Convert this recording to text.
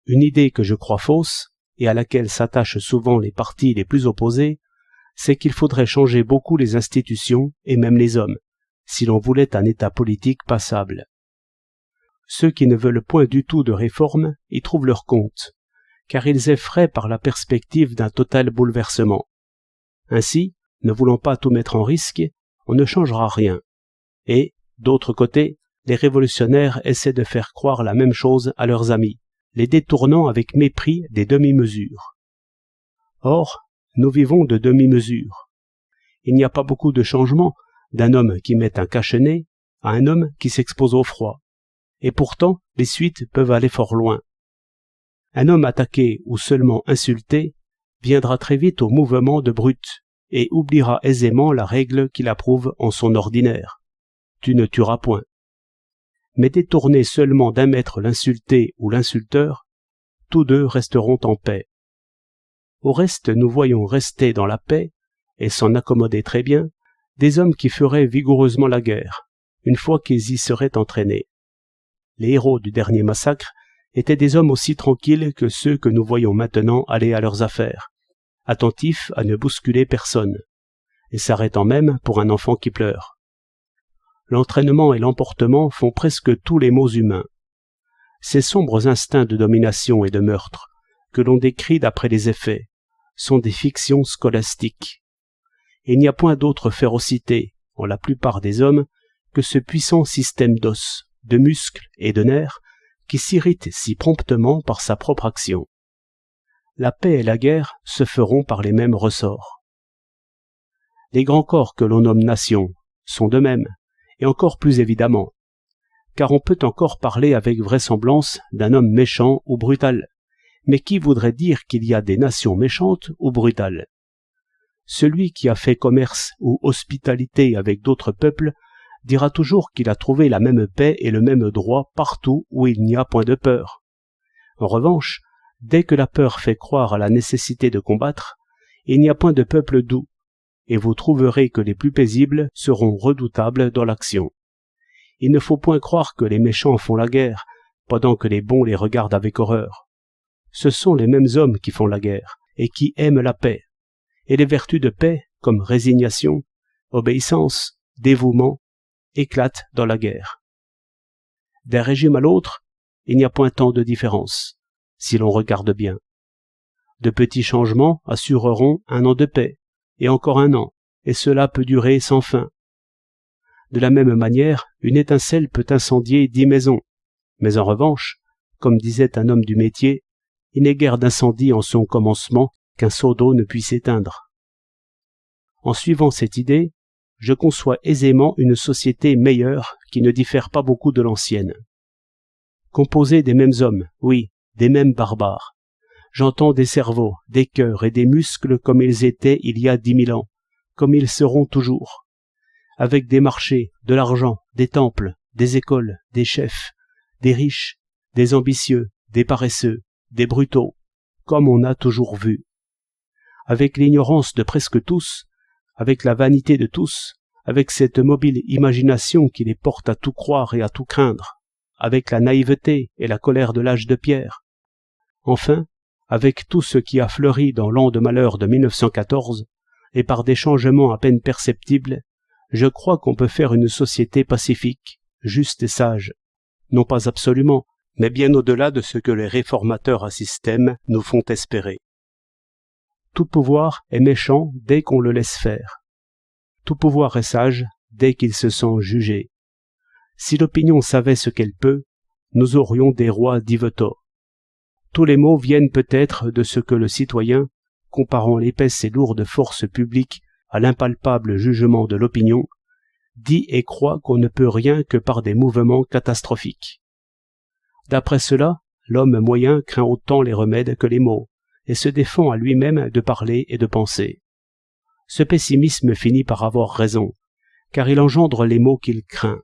Une idée que je crois fausse, et à laquelle s'attachent souvent les partis les plus opposés, c'est qu'il faudrait changer beaucoup les institutions et même les hommes, si l'on voulait un État politique passable. Ceux qui ne veulent point du tout de réforme y trouvent leur compte, car ils effraient par la perspective d'un total bouleversement. Ainsi, ne voulant pas tout mettre en risque, on ne changera rien. Et, d'autre côté, les révolutionnaires essaient de faire croire la même chose à leurs amis, les détournant avec mépris des demi-mesures. Or, nous vivons de demi-mesures. Il n'y a pas beaucoup de changement d'un homme qui met un cache-nez à un homme qui s'expose au froid. Et pourtant, les suites peuvent aller fort loin. Un homme attaqué ou seulement insulté viendra très vite au mouvement de brute et oubliera aisément la règle qu'il approuve en son ordinaire. Tu ne tueras point. Mais détourner seulement d'un mètre l'insulté ou l'insulteur, tous deux resteront en paix. Au reste, nous voyons rester dans la paix, et s'en accommoder très bien, des hommes qui feraient vigoureusement la guerre, une fois qu'ils y seraient entraînés. Les héros du dernier massacre étaient des hommes aussi tranquilles que ceux que nous voyons maintenant aller à leurs affaires, attentifs à ne bousculer personne, et s'arrêtant même pour un enfant qui pleure. L'entraînement et l'emportement font presque tous les maux humains. Ces sombres instincts de domination et de meurtre, que l'on décrit d'après les effets, sont des fictions scolastiques. Il n'y a point d'autre férocité, en la plupart des hommes, que ce puissant système d'os, de muscles et de nerfs qui s'irrite si promptement par sa propre action. La paix et la guerre se feront par les mêmes ressorts. Les grands corps que l'on nomme nations sont de même, et encore plus évidemment, car on peut encore parler avec vraisemblance d'un homme méchant ou brutal, mais qui voudrait dire qu'il y a des nations méchantes ou brutales? Celui qui a fait commerce ou hospitalité avec d'autres peuples dira toujours qu'il a trouvé la même paix et le même droit partout où il n'y a point de peur. En revanche, dès que la peur fait croire à la nécessité de combattre, il n'y a point de peuple doux, et vous trouverez que les plus paisibles seront redoutables dans l'action. Il ne faut point croire que les méchants font la guerre, pendant que les bons les regardent avec horreur. Ce sont les mêmes hommes qui font la guerre, et qui aiment la paix. Et les vertus de paix, comme résignation, obéissance, dévouement, éclatent dans la guerre. D'un régime à l'autre, il n'y a point tant de différence, si l'on regarde bien. De petits changements assureront un an de paix, et encore un an, et cela peut durer sans fin. De la même manière, une étincelle peut incendier 10 maisons, mais en revanche, comme disait un homme du métier, il n'est guère d'incendie en son commencement qu'un seau d'eau ne puisse éteindre. En suivant cette idée, je conçois aisément une société meilleure qui ne diffère pas beaucoup de l'ancienne. Composée des mêmes hommes, oui, des mêmes barbares. J'entends des cerveaux, des cœurs et des muscles comme ils étaient il y a 10 000 ans, comme ils seront toujours, avec des marchés, de l'argent, des temples, des écoles, des chefs, des riches, des ambitieux, des paresseux, des brutaux, comme on a toujours vu. Avec l'ignorance de presque tous, avec la vanité de tous, avec cette mobile imagination qui les porte à tout croire et à tout craindre, avec la naïveté et la colère de l'âge de pierre. Enfin, avec tout ce qui a fleuri dans l'an de malheur de 1914, et par des changements à peine perceptibles, je crois qu'on peut faire une société pacifique, juste et sage. Non pas absolument, mais bien au-delà de ce que les réformateurs à système nous font espérer. Tout pouvoir est méchant dès qu'on le laisse faire. Tout pouvoir est sage dès qu'il se sent jugé. Si l'opinion savait ce qu'elle peut, nous aurions des rois d'Yvetot. Tous les maux viennent peut-être de ce que le citoyen, comparant l'épaisse et lourde force publique à l'impalpable jugement de l'opinion, dit et croit qu'on ne peut rien que par des mouvements catastrophiques. D'après cela, l'homme moyen craint autant les remèdes que les maux, et se défend à lui-même de parler et de penser. Ce pessimisme finit par avoir raison, car il engendre les maux qu'il craint.